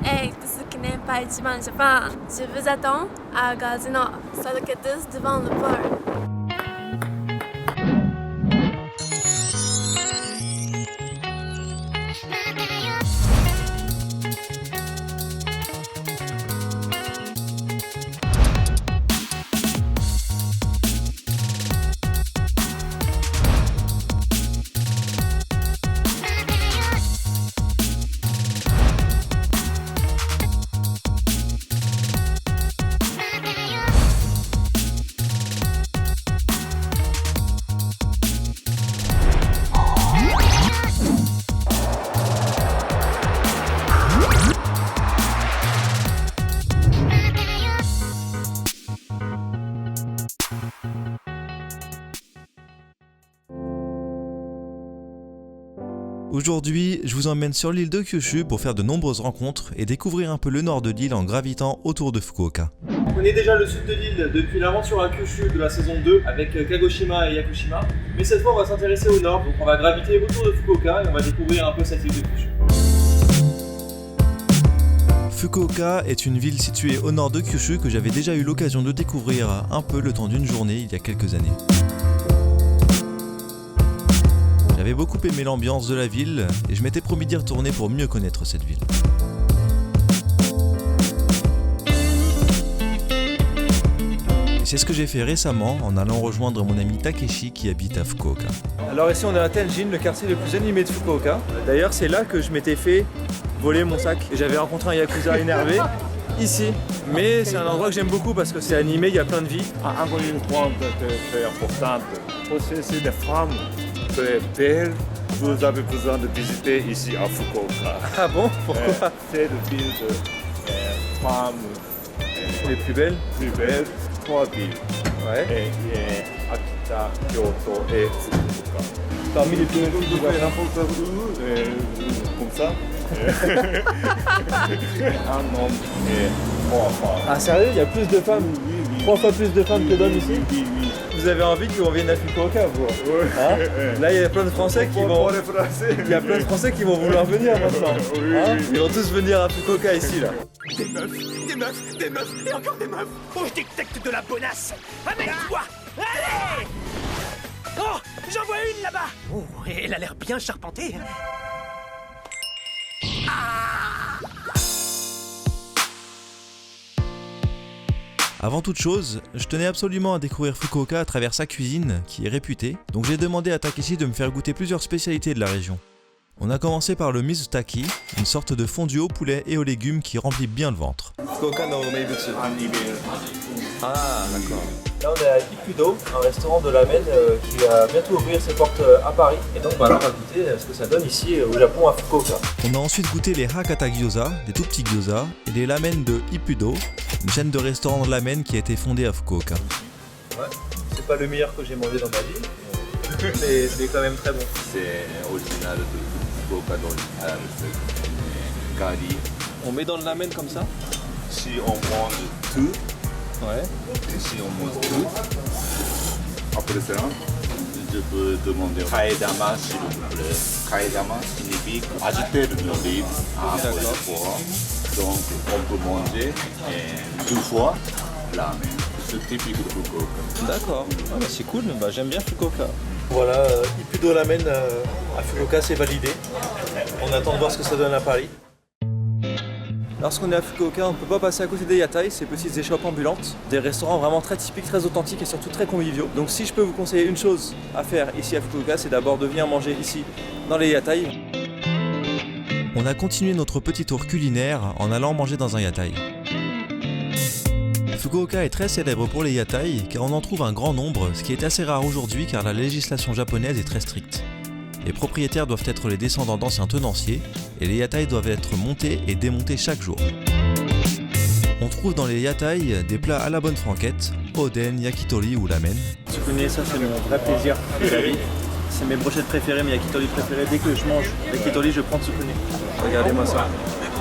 Hey, 鈴木年配一番ジャパン。Je vous attends à Gazino. Salutations devant le port. Aujourd'hui, je vous emmène sur l'île de Kyushu pour faire de nombreuses rencontres et découvrir un peu le nord de l'île en gravitant autour de Fukuoka. On connaît déjà le sud de l'île depuis l'aventure à Kyushu de la saison 2 avec Kagoshima et Yakushima, mais cette fois on va s'intéresser au nord, donc on va graviter autour de Fukuoka et on va découvrir un peu cette île de Kyushu. Fukuoka est une ville située au nord de Kyushu que j'avais déjà eu l'occasion de découvrir un peu le temps d'une journée il y a quelques années. J'avais beaucoup aimé l'ambiance de la ville et je m'étais promis d'y retourner pour mieux connaître cette ville. Et c'est ce que j'ai fait récemment en allant rejoindre mon ami Takeshi qui habite à Fukuoka. Alors ici on est à Tenjin, le quartier le plus animé de Fukuoka. D'ailleurs c'est là que je m'étais fait voler mon sac et j'avais rencontré un yakuza énervé. Ici, mais c'est un endroit que j'aime beaucoup parce que c'est animé, il y a plein de vie. Encore une point très importante, posséder des femmes très belles, vous avez besoin de visiter ici à Fukuoka. Ah bon? Pourquoi? C'est le ville de femmes les plus belles? Trois villes. Ouais. Et Akita, Kyoto et Fukuoka. Parmi les plus belles villes de n'importe où, comme ça. Un homme et trois femmes. Ah sérieux? Il y a plus de femmes? Oui. 3 fois plus de femmes que d'hommes ici? Oui. Vous avez envie qu'on vienne à Fukuoka, vous? Hein? Là, il y a plein de Français qui vont... Il y a plein de Français qui vont vouloir venir maintenant. Hein? Ils vont tous venir à Fukuoka ici, là. Des meufs, et encore des meufs. Oh, je détecte de la bonasse. Amène-toi. Allez. Oh, j'en vois une là-bas. Oh, elle a l'air bien charpentée. Avant toute chose, je tenais absolument à découvrir Fukuoka à travers sa cuisine, qui est réputée, donc j'ai demandé à Takeshi de me faire goûter plusieurs spécialités de la région. On a commencé par le mizutaki, une sorte de fondu au poulet et aux légumes qui remplit bien le ventre. Fukuoka no meibutsu. Ah, d'accord. Là, on est à Ippudo, un restaurant de ramen qui va bientôt ouvrir ses portes à Paris. Et donc, là, on va goûter ce que ça donne ici au Japon, à Fukuoka. On a ensuite goûté les Hakata Gyoza, des tout petits gyoza, et les ramen de Ippudo, une chaîne de restaurants de ramen qui a été fondée à Fukuoka. Ouais, c'est pas le meilleur que j'ai mangé dans ma vie, mais c'est quand même très bon. C'est original de Fukuoka dans le curry. On met dans le ramen comme ça? Si on mange tout, Ouais. et si on mange tout, après ça, je peux demander kaedama s'il vous plaît. Kaedama signifie agiter le riz à la fois. Donc on peut manger 2 fois la ramen. C'est typique de Fukuoka. D'accord, ah, bah, c'est cool, bah, j'aime bien Fukuoka. Voilà, Ippudo Ramen à Fukuoka, c'est validé. On attend de voir ce que ça donne à Paris. Lorsqu'on est à Fukuoka, on ne peut pas passer à côté des yatai, ces petites échoppes ambulantes, des restaurants vraiment très typiques, très authentiques et surtout très conviviaux. Donc si je peux vous conseiller une chose à faire ici à Fukuoka, c'est d'abord de venir manger ici dans les yatai. On a continué notre petit tour culinaire en allant manger dans un yatai. Fukuoka est très célèbre pour les yatai car on en trouve un grand nombre, ce qui est assez rare aujourd'hui car la législation japonaise est très stricte. Les propriétaires doivent être les descendants d'anciens tenanciers et les yatai doivent être montés et démontés chaque jour. On trouve dans les yatai des plats à la bonne franquette, oden, yakitori ou ramen. Tsukune, ça c'est mon vrai plaisir de la vie. C'est mes brochettes préférées, mes yakitori préférés. Dès que je mange yakitori, je prends tsukune. Regardez-moi ça.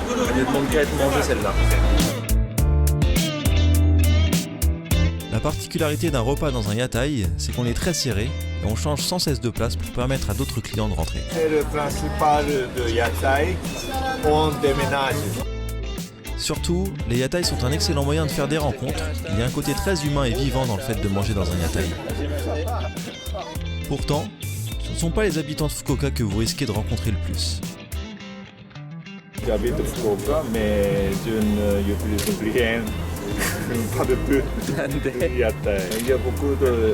Je ne demande qu'à être mangé celle-là. La particularité d'un repas dans un yatai, c'est qu'on est très serré et on change sans cesse de place pour permettre à d'autres clients de rentrer. C'est le principal de yatai, on déménage. Surtout, les yatai sont un excellent moyen de faire des rencontres. Il y a un côté très humain et vivant dans le fait de manger dans un yatai. Pourtant, ce ne sont pas les habitants de Fukuoka que vous risquez de rencontrer le plus. J'habite Fukuoka, mais je n'utilise rien, pas de tout. Yatai. Il y a beaucoup de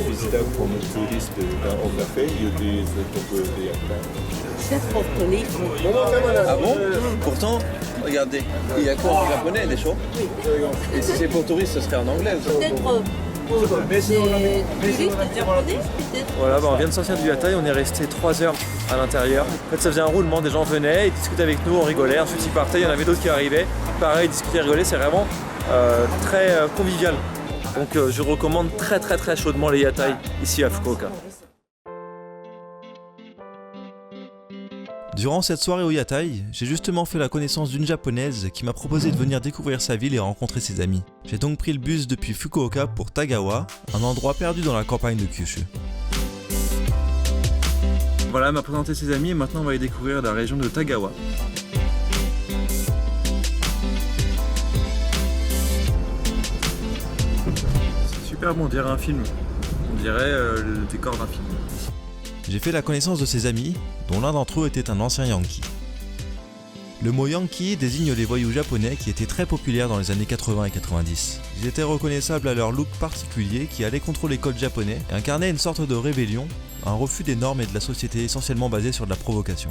visiteurs comme touristes au café, ils utilisent beaucoup de yatai. Ah bon? Pourtant, regardez, il y a quoi en japonais, des shows? Et si c'est pour touristes, ce serait en anglais aussi. Voilà, on vient de sortir du yatai, on est resté 3 heures à l'intérieur. En fait, ça faisait un roulement, des gens venaient, ils discutaient avec nous, on rigolait, ensuite ils partaient, il y en avait d'autres qui arrivaient. Pareil, discuter, rigoler, c'est vraiment très convivial. Donc je recommande très chaudement les yatai ici à Fukuoka. Durant cette soirée au yatai, j'ai justement fait la connaissance d'une japonaise qui m'a proposé de venir découvrir sa ville et rencontrer ses amis. J'ai donc pris le bus depuis Fukuoka pour Tagawa, un endroit perdu dans la campagne de Kyushu. Voilà, elle m'a présenté ses amis et maintenant on va aller découvrir la région de Tagawa. C'est super bon, on dirait un film. On dirait le décor d'un film. J'ai fait la connaissance de ses amis, dont l'un d'entre eux était un ancien Yankee. Le mot Yankee désigne les voyous japonais qui étaient très populaires dans les années 80 et 90. Ils étaient reconnaissables à leur look particulier qui allait contre les codes japonais et incarnait une sorte de rébellion, un refus des normes et de la société essentiellement basée sur de la provocation.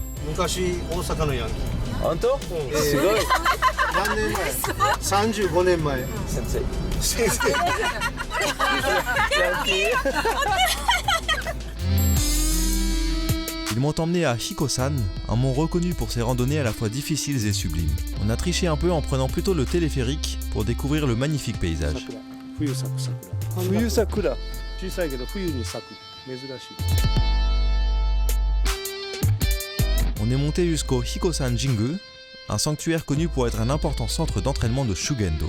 Ils m'ont emmené à Hikosan, un mont reconnu pour ses randonnées à la fois difficiles et sublimes. On a triché un peu en prenant plutôt le téléphérique pour découvrir le magnifique paysage. On est monté jusqu'au Hikosan Jingu, un sanctuaire connu pour être un important centre d'entraînement de Shugendo.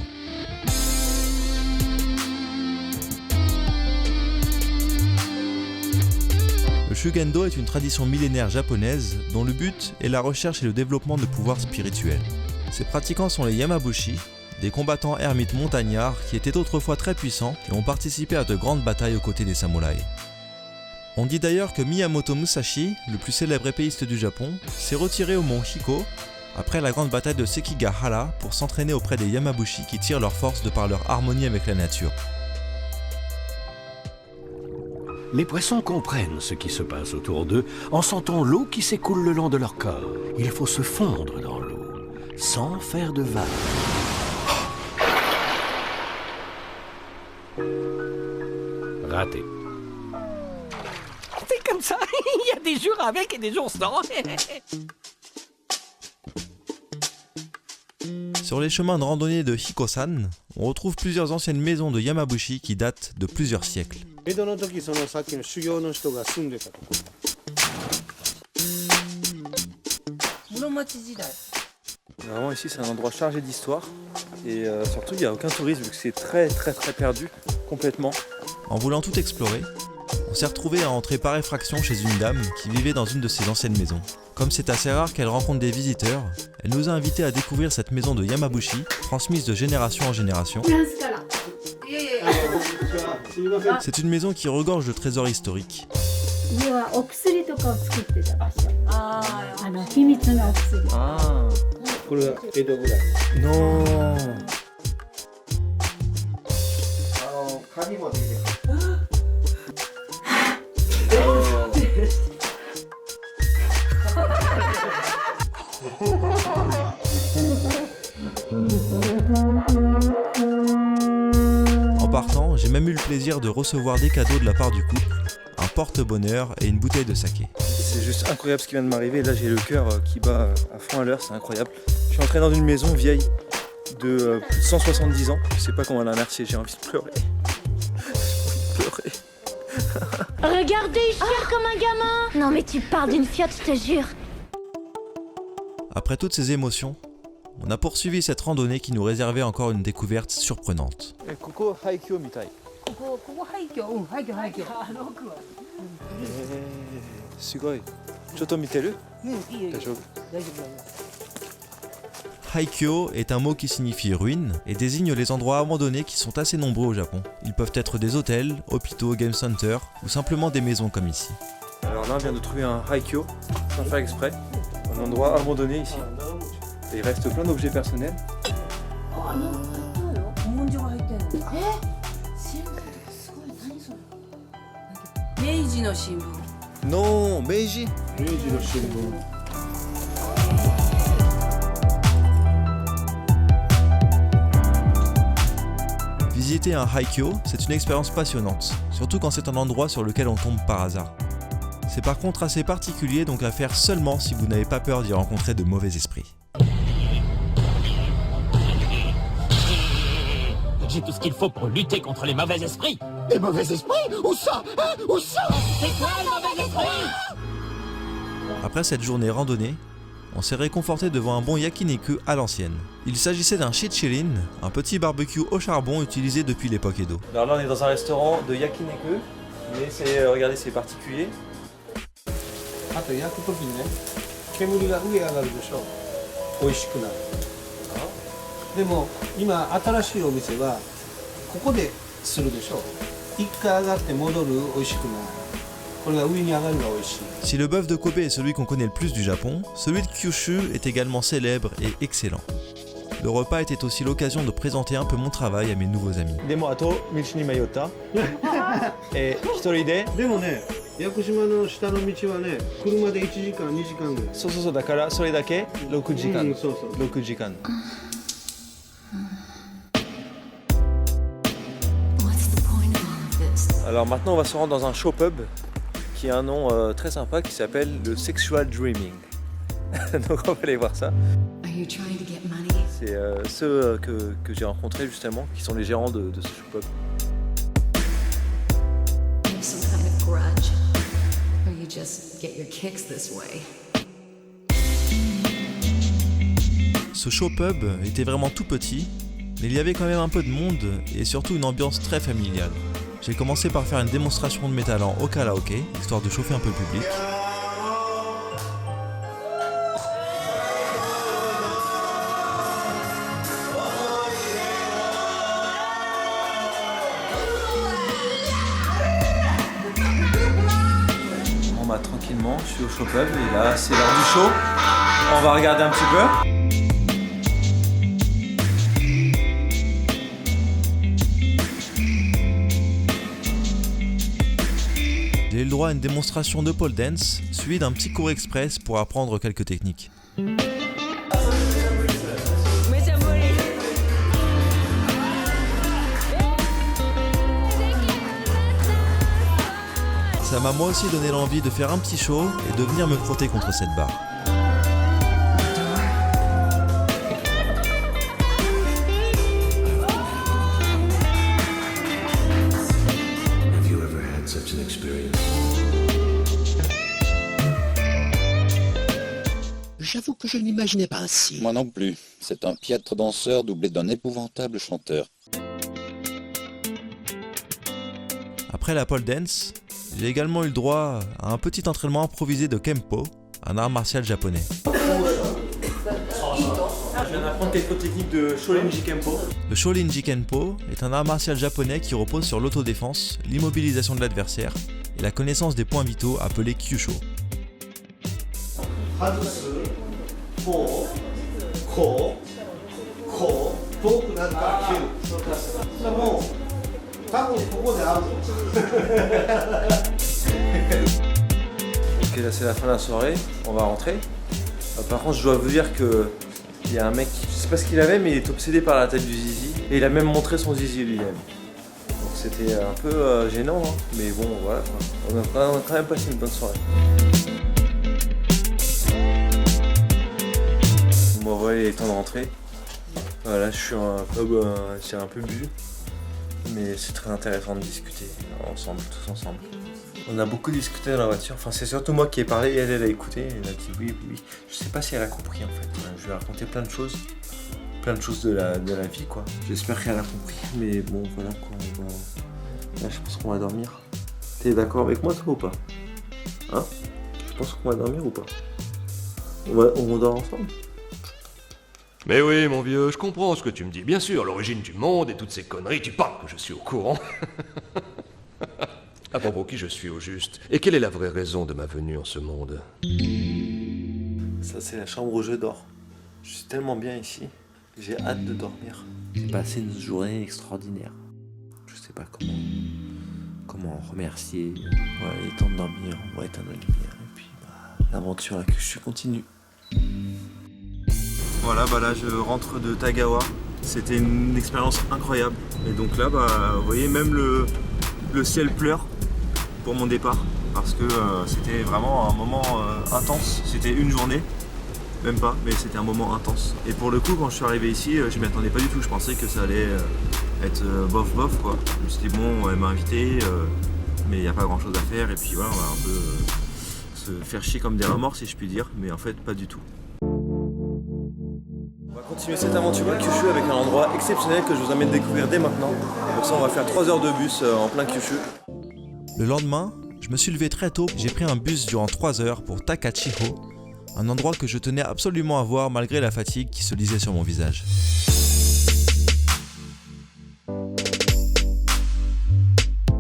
Le Shugendo est une tradition millénaire japonaise dont le but est la recherche et le développement de pouvoirs spirituels. Ses pratiquants sont les Yamabushi, des combattants ermites montagnards qui étaient autrefois très puissants et ont participé à de grandes batailles aux côtés des samouraïs. On dit d'ailleurs que Miyamoto Musashi, le plus célèbre épéiste du Japon, s'est retiré au mont Hiko après la grande bataille de Sekigahara pour s'entraîner auprès des Yamabushi qui tirent leur force de par leur harmonie avec la nature. Les poissons comprennent ce qui se passe autour d'eux en sentant l'eau qui s'écoule le long de leur corps. Il faut se fondre dans l'eau, sans faire de vagues. Raté. C'est comme ça, il y a des jours avec et des jours sans. Sur les chemins de randonnée de Hikosan, on retrouve plusieurs anciennes maisons de Yamabushi qui datent de plusieurs siècles. Vraiment ici c'est un endroit chargé d'histoire et surtout il n'y a aucun tourisme vu que c'est très perdu complètement. En voulant tout explorer, on s'est retrouvé à entrer par effraction chez une dame qui vivait dans une de ces anciennes maisons. Comme c'est assez rare qu'elle rencontre des visiteurs, elle nous a invités à découvrir cette maison de Yamabushi, transmise de génération en génération. C'est une maison qui regorge de trésors historiques. Non. En partant, j'ai même eu le plaisir de recevoir des cadeaux de la part du couple, un porte-bonheur et une bouteille de saké. C'est juste incroyable ce qui vient de m'arriver. Là j'ai le cœur qui bat à fond à l'heure, c'est incroyable. Je suis entré dans une maison vieille de plus de 170 ans. Je sais pas comment la remercier, j'ai envie de pleurer. J'ai envie de pleurer. Regardez, il chiale comme un gamin. Non mais tu parles d'une fiotte, je te jure. Après toutes ces émotions, on a poursuivi cette randonnée qui nous réservait encore une découverte surprenante. Koko haikyo mitai. Sugoi. Choto miteru? Haikyo est un mot qui signifie ruine et désigne les endroits abandonnés qui sont assez nombreux au Japon. Ils peuvent être des hôtels, hôpitaux, game centers ou simplement des maisons comme ici. Alors là on vient de trouver un Haikyo, sans faire exprès, un endroit abandonné ici. Et il reste plein d'objets personnels. Non, Meiji. Visiter un Haikyo, c'est une expérience passionnante, surtout quand c'est un endroit sur lequel on tombe par hasard. C'est par contre assez particulier, donc à faire seulement si vous n'avez pas peur d'y rencontrer de mauvais esprits. J'ai tout ce qu'il faut pour lutter contre les mauvais esprits. Les mauvais esprits? Où ça? Où ça? C'est quoi le mauvais esprit? Après cette journée randonnée, on s'est réconforté devant un bon yakiniku à l'ancienne. Il s'agissait d'un shichirin, un petit barbecue au charbon utilisé depuis l'époque Edo. Alors là on est dans un restaurant de yakiniku, mais c'est, regardez, c'est particulier. あと焼くときにね、煙が上上がるでしょ。美味しくなる。でも今新しいお店はここでするでしょ。一回上がって戻る美味しくなる。これが上に上がるのが美味しい。 Si le bœuf de Kobe est celui qu'on connaît le plus du Japon, celui de Kyushu est également célèbre et excellent. Le repas était aussi l'occasion de présenter un peu mon travail à mes nouveaux amis. でもあと道に迷った一人ででもね、屋久島の下の道はね、車で1時間2時間ぐらい。そうだからそれだけ6時間、そう6時間。 Alors maintenant on va se rendre dans un show pub qui a un nom très sympa qui s'appelle le Sexual Dreaming. Donc on va aller voir ça. C'est ceux que j'ai rencontrés justement, qui sont les gérants de ce show pub. Ce show pub était vraiment tout petit, mais il y avait quand même un peu de monde et surtout une ambiance très familiale. J'ai commencé par faire une démonstration de mes talents au karaoké, histoire de chauffer un peu le public. Bon bah tranquillement, je suis au show pub et là c'est l'heure du show. On va regarder un petit peu. J'ai eu le droit à une démonstration de pole dance, suivie d'un petit cours express pour apprendre quelques techniques. Ça m'a moi aussi donné l'envie de faire un petit show et de venir me frotter contre cette barre. J'avoue que je ne l'imaginais pas ainsi. Moi non plus. C'est un piètre danseur doublé d'un épouvantable chanteur. Après la pole dance, j'ai également eu le droit à un petit entraînement improvisé de Kempo, un art martial japonais. Je viens d'apprendre quelques techniques de Shorinji Kempo. Le Shorinji Kempo est un art martial japonais qui repose sur l'autodéfense, l'immobilisation de l'adversaire et la connaissance des points vitaux appelés Kyusho. Ok, là c'est la fin de la soirée, on va rentrer. Par contre je dois vous dire que il y a un mec, je sais pas ce qu'il avait, mais il est obsédé par la tête du zizi. Et il a même montré son zizi lui-même. Donc c'était un peu gênant, hein. Mais bon voilà quoi. On a quand même passé une bonne soirée. Bon voilà, il est temps de rentrer. Voilà, je suis j'ai un peu bu. Mais c'est très intéressant de discuter ensemble, tous ensemble. On a beaucoup discuté dans la voiture, enfin c'est surtout moi qui ai parlé et elle a écouté, elle a dit oui. Je sais pas si elle a compris en fait, je lui ai raconté plein de choses de la vie quoi. J'espère qu'elle a compris, mais bon voilà quoi, là je pense qu'on va dormir. T'es d'accord avec moi toi ou pas? Hein? Je pense qu'on va dormir ou pas? On dort ensemble? Mais oui, mon vieux, je comprends ce que tu me dis. Bien sûr, l'origine du monde et toutes ces conneries, tu parles que je suis au courant. À propos, qui je suis au juste? Et quelle est la vraie raison de ma venue en ce monde? Ça, c'est la chambre où je dors. Je suis tellement bien ici. J'ai hâte de dormir. J'ai passé une journée extraordinaire. Je sais pas comment remercier. Voilà, il est temps de dormir, on va éteindre la lumière. Et puis, l'aventure à Kyushu continue. Voilà, là je rentre de Tagawa. C'était une expérience incroyable. Et donc là, vous voyez, même le ciel pleure pour mon départ. Parce que c'était vraiment un moment intense. C'était une journée, même pas, mais c'était un moment intense. Et pour le coup, quand je suis arrivé ici, je m'y attendais pas du tout. Je pensais que ça allait être bof quoi. Je me suis dit bon, elle m'a invité, mais il n'y a pas grand chose à faire. Et puis voilà, on va un peu se faire chier comme des rats morts si je puis dire. Mais en fait, pas du tout. On va continuer cette aventure à Kyushu avec un endroit exceptionnel que je vous amène découvrir dès maintenant. Pour ça, on va faire 3 heures de bus en plein Kyushu. Le lendemain, je me suis levé très tôt, j'ai pris un bus durant 3 heures pour Takachiho, un endroit que je tenais absolument à voir malgré la fatigue qui se lisait sur mon visage.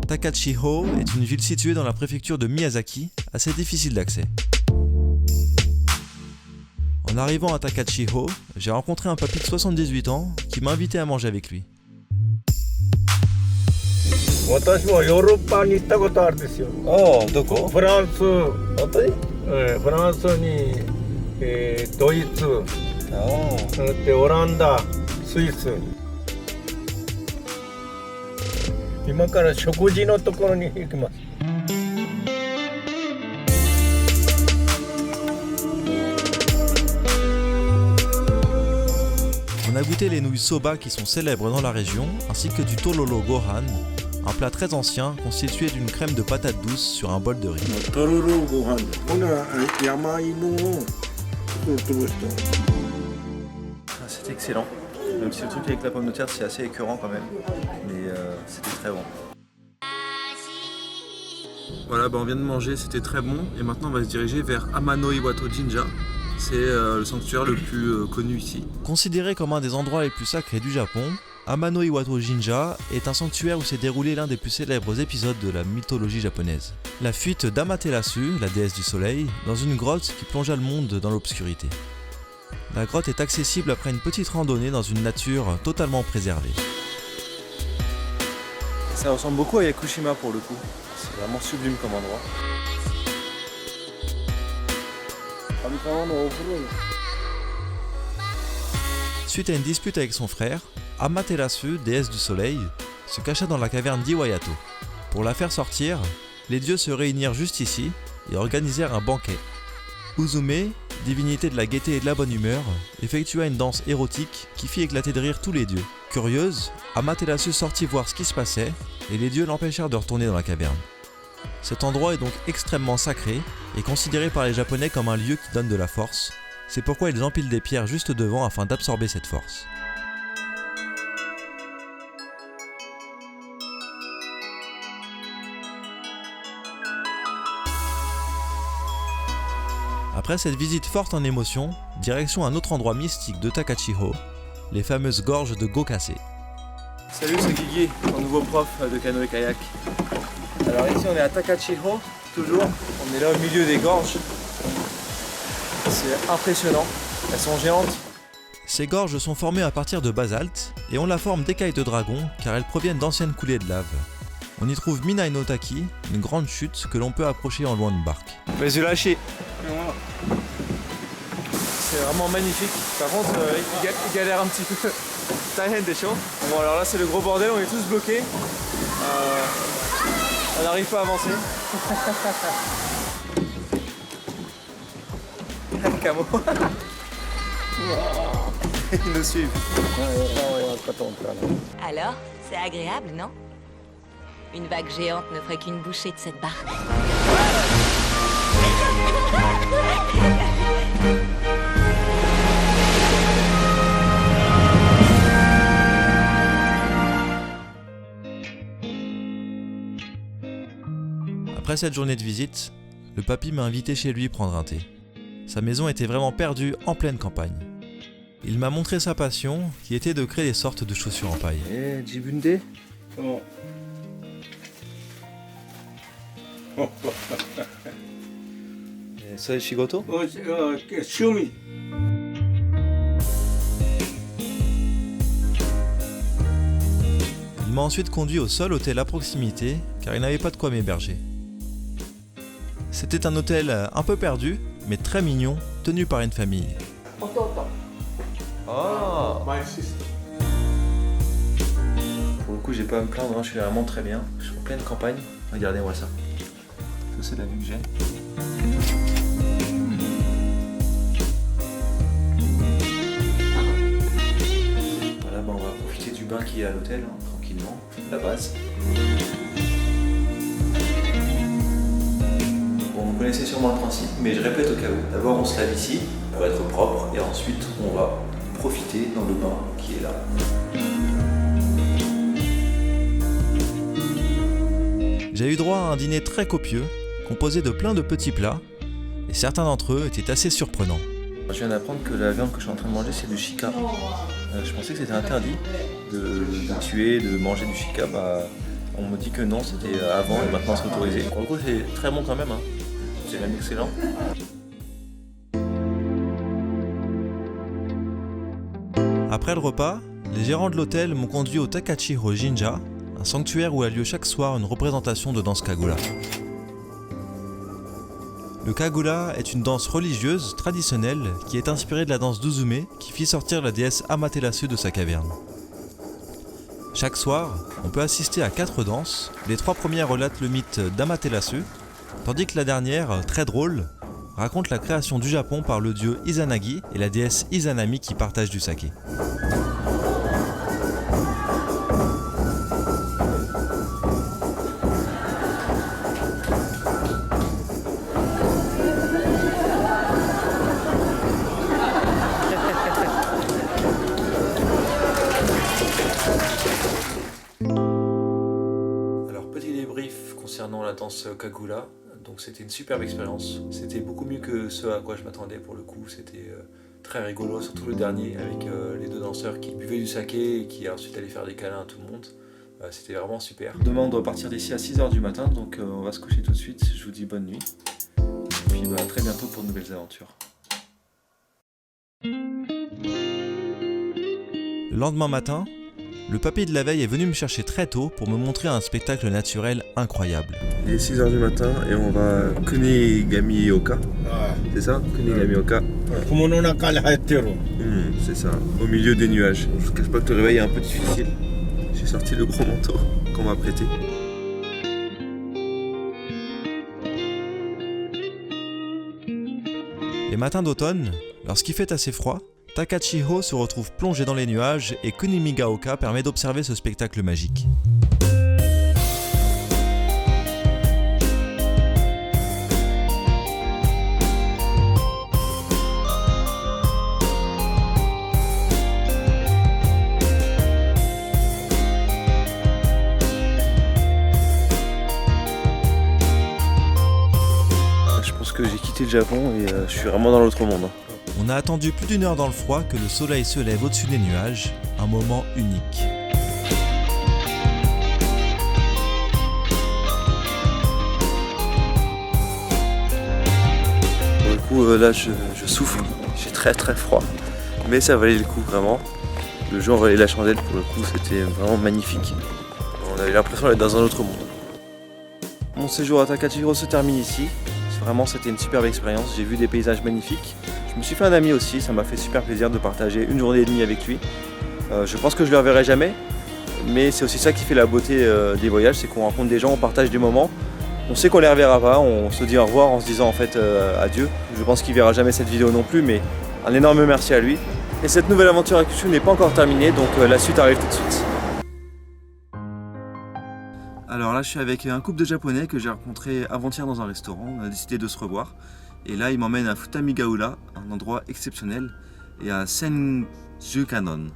Takachiho est une ville située dans la préfecture de Miyazaki, assez difficile d'accès. En arrivant à Takachiho, j'ai rencontré un papy de 78 ans qui m'a invité à manger avec lui. 私もヨーロッパに行ったことあるんですよ。ああ、どこ？フランス。本当に？フランスに、ドイツ、でオランダ、スイス。今から食事のところに行きます。On a goûté les nouilles soba qui sont célèbres dans la région, ainsi que du tololo gohan, un plat très ancien constitué d'une crème de patates douces sur un bol de riz. C'est excellent, même si le truc avec la pomme de terre c'est assez écœurant quand même, mais c'était très bon. Voilà, on vient de manger, c'était très bon, et maintenant on va se diriger vers Amano Iwato Jinja. C'est le sanctuaire le plus connu ici. Considéré comme un des endroits les plus sacrés du Japon, Amano Iwato Jinja est un sanctuaire où s'est déroulé l'un des plus célèbres épisodes de la mythologie japonaise. La fuite d'Amaterasu, la déesse du soleil, dans une grotte qui plongea le monde dans l'obscurité. La grotte est accessible après une petite randonnée dans une nature totalement préservée. Ça ressemble beaucoup à Yakushima pour le coup. C'est vraiment sublime comme endroit. Suite à une dispute avec son frère, Amaterasu, déesse du soleil, se cacha dans la caverne d'Iwayato. Pour la faire sortir, les dieux se réunirent juste ici et organisèrent un banquet. Uzume, divinité de la gaieté et de la bonne humeur, effectua une danse érotique qui fit éclater de rire tous les dieux. Curieuse, Amaterasu sortit voir ce qui se passait et les dieux l'empêchèrent de retourner dans la caverne. Cet endroit est donc extrêmement sacré et considéré par les Japonais comme un lieu qui donne de la force. C'est pourquoi ils empilent des pierres juste devant afin d'absorber cette force. Après cette visite forte en émotions, direction un autre endroit mystique de Takachiho, les fameuses gorges de Gokase. Salut, c'est Guigui, ton nouveau prof de canoë-kayak. Alors ici on est à Takachiho, toujours. On est là au milieu des gorges. C'est impressionnant, elles sont géantes. Ces gorges sont formées à partir de basalte et ont la forme d'écailles de dragon car elles proviennent d'anciennes coulées de lave. On y trouve Minai no Taki, une grande chute que l'on peut approcher en loin de barque. Vas-y, lâchez. C'est vraiment magnifique. Par contre, il galère un petit peu. Taihen des chaud. Bon, alors là, c'est le gros bordel, on est tous bloqués. On n'arrive pas à avancer. Camo. Ils nous suivent. Alors, c'est agréable, non? Une vague géante ne ferait qu'une bouchée de cette barque. Après cette journée de visite, le papy m'a invité chez lui prendre un thé. Sa maison était vraiment perdue en pleine campagne. Il m'a montré sa passion, qui était de créer des sortes de chaussures en paille. Eh, Jibunde? Oh. Ça, Shigoto? Shumi. Il m'a ensuite conduit au seul hôtel à proximité, car il n'avait pas de quoi m'héberger. C'était un hôtel un peu perdu, mais très mignon, tenu par une famille. Ah. Pour le coup, j'ai pas à me plaindre, hein, je suis vraiment très bien. Je suis en pleine campagne. Regardez-moi ça. Ça, c'est la vue que j'ai. Voilà, bah, on va profiter du bain qui est à l'hôtel, hein, tranquillement, la base. Bon, vous connaissez sûrement le principe, mais je répète au cas où. D'abord, on se lave ici pour être propre, et ensuite, on va profiter dans le bain qui est là. J'ai eu droit à un dîner très copieux, composé de plein de petits plats, et certains d'entre eux étaient assez surprenants. Je viens d'apprendre que la viande que je suis en train de manger, c'est du shika. Je pensais que c'était interdit de tuer, de manger du shika. Bah, on me dit que non, c'était avant et maintenant c'est autorisé. Pour le coup, c'est très bon quand même, hein. C'est même excellent. Après le repas, les gérants de l'hôtel m'ont conduit au Takachiro Jinja, un sanctuaire où a lieu chaque soir une représentation de danse Kagura. Le Kagura est une danse religieuse traditionnelle qui est inspirée de la danse d'Uzume qui fit sortir la déesse Amaterasu de sa caverne. Chaque soir, on peut assister à 4 danses. Les 3 premières relatent le mythe d'Amaterasu, tandis que la dernière, très drôle, raconte la création du Japon par le dieu Izanagi et la déesse Izanami qui partagent du saké. Alors, petit débrief concernant la danse Kagura. Donc c'était une superbe expérience, c'était beaucoup mieux que ce à quoi je m'attendais pour le coup, c'était très rigolo, surtout le dernier avec les 2 danseurs qui buvaient du saké et qui ensuite allaient faire des câlins à tout le monde, c'était vraiment super. Demain on doit partir d'ici à 6h du matin, donc on va se coucher tout de suite, je vous dis bonne nuit, et puis à très bientôt pour de nouvelles aventures. Le lendemain matin, le papy de la veille est venu me chercher très tôt pour me montrer un spectacle naturel incroyable. Il est 6h du matin et on va à Kunigami-oka. C'est ça, Kunigami-oka. C'est ça, au milieu des nuages. Je ne cache pas que le réveil est un peu difficile. J'ai sorti le gros manteau qu'on m'a prêté. Les matins d'automne, lorsqu'il fait assez froid, Takachiro se retrouve plongé dans les nuages et Kunimigaoka permet d'observer ce spectacle magique. Je pense que j'ai quitté le Japon et je suis vraiment dans l'autre monde. On a attendu plus d'1 heure dans le froid que le soleil se lève au-dessus des nuages, un moment unique. Pour le coup là je souffre, j'ai très froid, mais ça valait le coup vraiment. Le jeu en valait la chandelle, pour le coup c'était vraiment magnifique. On avait l'impression d'être dans un autre monde. Mon séjour à Takachiro se termine ici. Vraiment c'était une superbe expérience, j'ai vu des paysages magnifiques. Je me suis fait un ami aussi, ça m'a fait super plaisir de partager 1 journée et demie avec lui. Je pense que je ne le reverrai jamais, mais c'est aussi ça qui fait la beauté des voyages, c'est qu'on rencontre des gens, on partage des moments. On sait qu'on les reverra pas, on se dit au revoir en se disant en fait adieu. Je pense qu'il verra jamais cette vidéo non plus, mais un énorme merci à lui. Et cette nouvelle aventure avec Kyushu n'est pas encore terminée, donc la suite arrive tout de suite. Alors là je suis avec un couple de japonais que j'ai rencontré avant-hier dans un restaurant, on a décidé de se revoir. Et là il m'emmène à Futamigaura, un endroit exceptionnel, et à Senjukanon.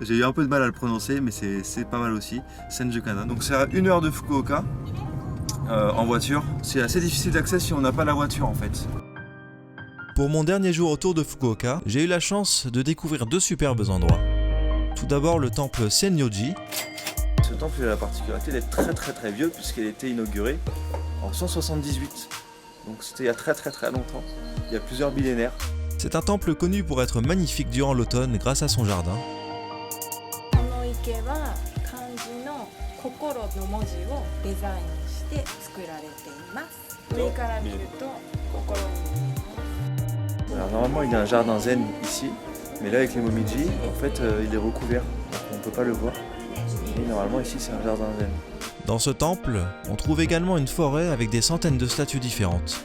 J'ai eu un peu de mal à le prononcer mais c'est pas mal aussi, Senjukanon. Donc c'est à 1 heure de Fukuoka en voiture, c'est assez difficile d'accès si on n'a pas la voiture en fait. Pour mon dernier jour autour de Fukuoka, j'ai eu la chance de découvrir 2 superbes endroits. Tout d'abord le temple Senryoji. Ce temple a la particularité d'être très vieux puisqu'il a été inauguré en 178. Donc c'était il y a très longtemps, il y a plusieurs millénaires. C'est un temple connu pour être magnifique durant l'automne grâce à son jardin. Alors normalement il y a un jardin zen ici, mais là avec les momiji, en fait il est recouvert, donc on ne peut pas le voir. Et normalement ici c'est un jardin zen. Dans ce temple, on trouve également une forêt avec des centaines de statues différentes.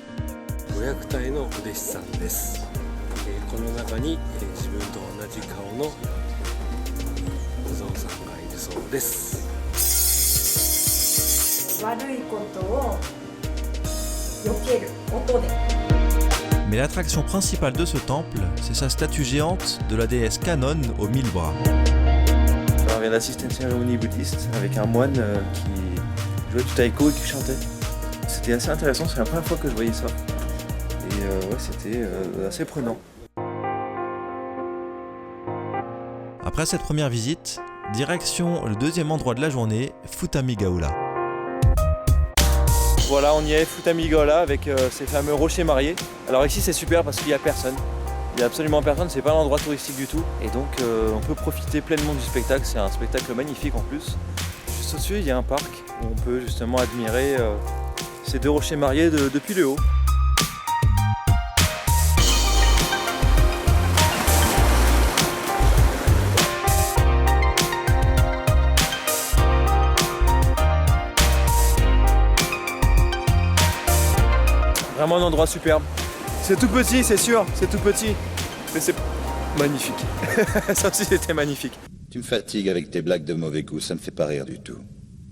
Mais l'attraction principale de ce temple, c'est sa statue géante de la déesse Kannon aux 1000 bras. Alors, on vient d'assister à une cérémonie bouddhiste avec un moine qui jouait du taiko et qui chantait. C'était assez intéressant, c'est la première fois que je voyais ça. Et ouais, c'était assez prenant. Après cette première visite, direction le deuxième endroit de la journée, Futami-gaura. Voilà, on y est, Futami-gaura avec ces fameux rochers mariés. Alors ici c'est super parce qu'il n'y a personne. Il n'y a absolument personne, c'est pas un endroit touristique du tout. Et donc on peut profiter pleinement du spectacle, c'est un spectacle magnifique en plus. Juste au-dessus, il y a un parc où on peut justement admirer ces 2 rochers mariés depuis le haut. Vraiment un endroit superbe. C'est tout petit, c'est sûr, c'est tout petit. Mais c'est magnifique. Ça aussi c'était magnifique. Tu me fatigues avec tes blagues de mauvais goût, ça me fait pas rire du tout.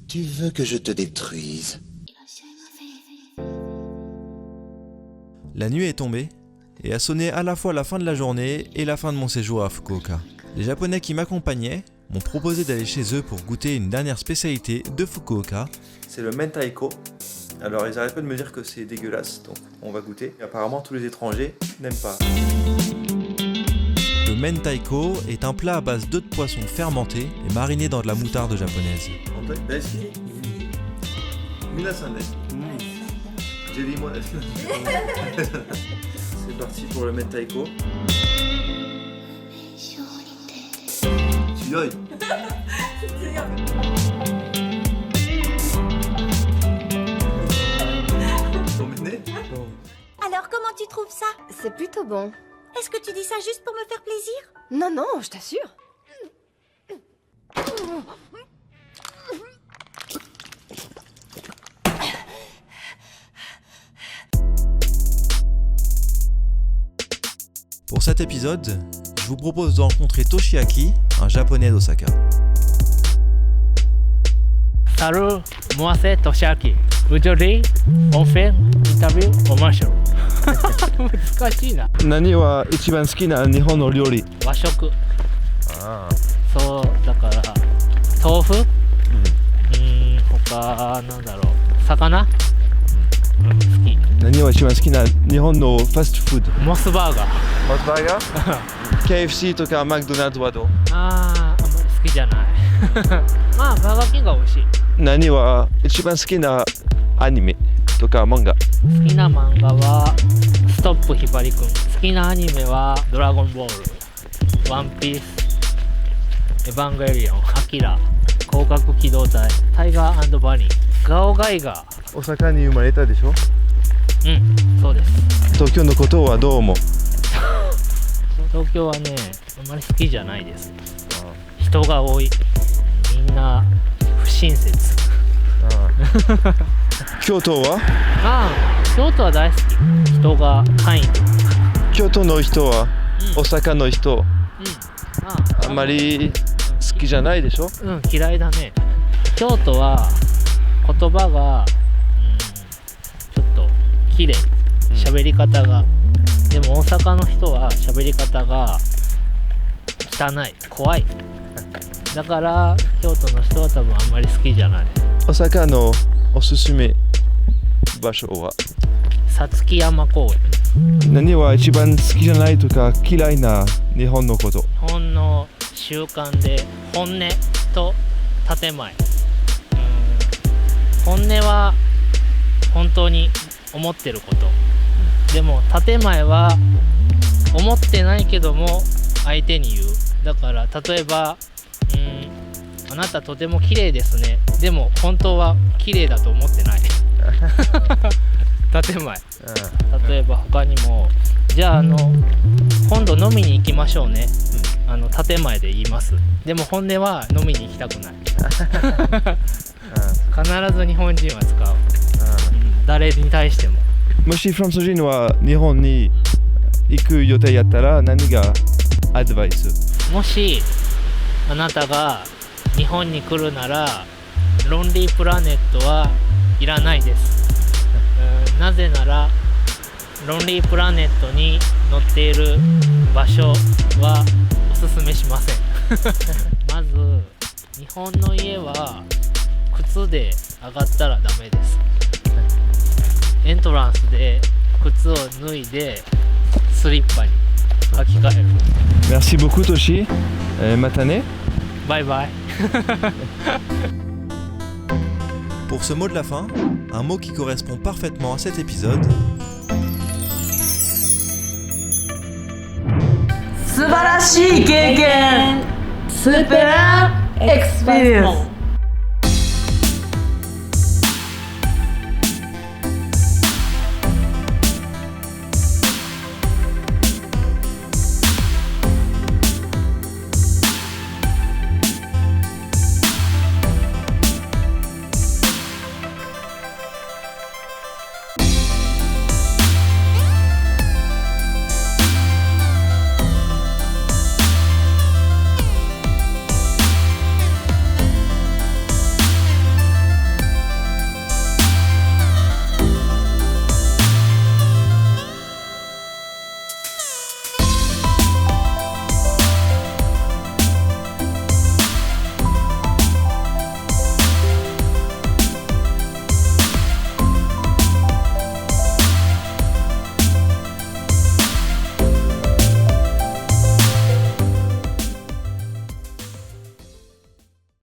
Tu veux que je te détruise? La nuit est tombée et a sonné à la fois la fin de la journée et la fin de mon séjour à Fukuoka. Les Japonais qui m'accompagnaient m'ont proposé d'aller chez eux pour goûter une dernière spécialité de Fukuoka. C'est le mentaiko. Alors ils arrêtent pas de me dire que c'est dégueulasse, donc on va goûter. Et apparemment tous les étrangers n'aiment pas. Le mentaiko est un plat à base d'œufs de poisson fermentés et marinés dans de la moutarde japonaise. C'est parti pour le mentaiko. Alors, comment tu trouves ça? C'est plutôt bon. Est-ce que tu dis ça juste pour me faire plaisir? Non, non, je t'assure. Pour cet épisode, je vous propose de rencontrer Toshiaki, un japonais d'Osaka. Salut, moi c'est Toshiaki. Aujourd'hui, on fait une interview au marché. 難しいな。何は一番好きな日本の料理？和食。そうだから豆腐、他なんだろう、魚、好き。何は一番好きな日本のファストフード？モスバーガー。モスバーガー？KFC とかマクドナルドはどう？あんまり好きじゃない。まあバーガーキングが美味しい。何は一番好きなアニメとか漫画？好きな漫画はストップひばりくん。好きなアニメはドラゴンボール、ワンピース、エヴァンゲリオン、アキラ、広角機動隊、タイガー&バニー、ガオガイガー。大阪に生まれたでしょ？うん、そうです。東京のことはどう思う？東京はね、あんまり好きじゃないです。人が多い。みんな不親切。京都は？京都は大好き。人がカインド。京都の人は、大阪の人、あんまり好きじゃないでしょ？嫌いだね。京都は言葉が、ちょっと綺麗。喋り方が。でも大阪の人は喋り方が汚い、怖い。だから京都の人は多分あんまり好きじゃない。大阪のおすすめ場所は？さつき山公園。何は一番好きじゃないとか嫌いな日本のこと。日本の習慣で本音と建前。本音は本当に思ってること。でも建前は思ってないけども相手に言う。だから例えばあなたとても綺麗ですね。でも本当は綺麗だと思ってない。建前。例えば他にもじゃあ今度飲みに行きましょうね。建前で言います。でも本音は飲みに行きたくない。必ず日本人は使う。誰に対しても。もしフランス人は日本に行く予定やったら何がアドバイス？もしあなたが日本に来るならロンリープラネットはいらないです。なぜならロンリープラネットに載っている場所はおすすめしません。まず日本の家は靴で上がったらダメです。エントランスで靴を脱いでスリッパに履き替える。Merci beaucoup Toshi. Matane. Bye bye. Pour ce mot de la fin, un mot qui correspond parfaitement à cet épisode. 素晴らしい経験。スーペラエクスペリエンス。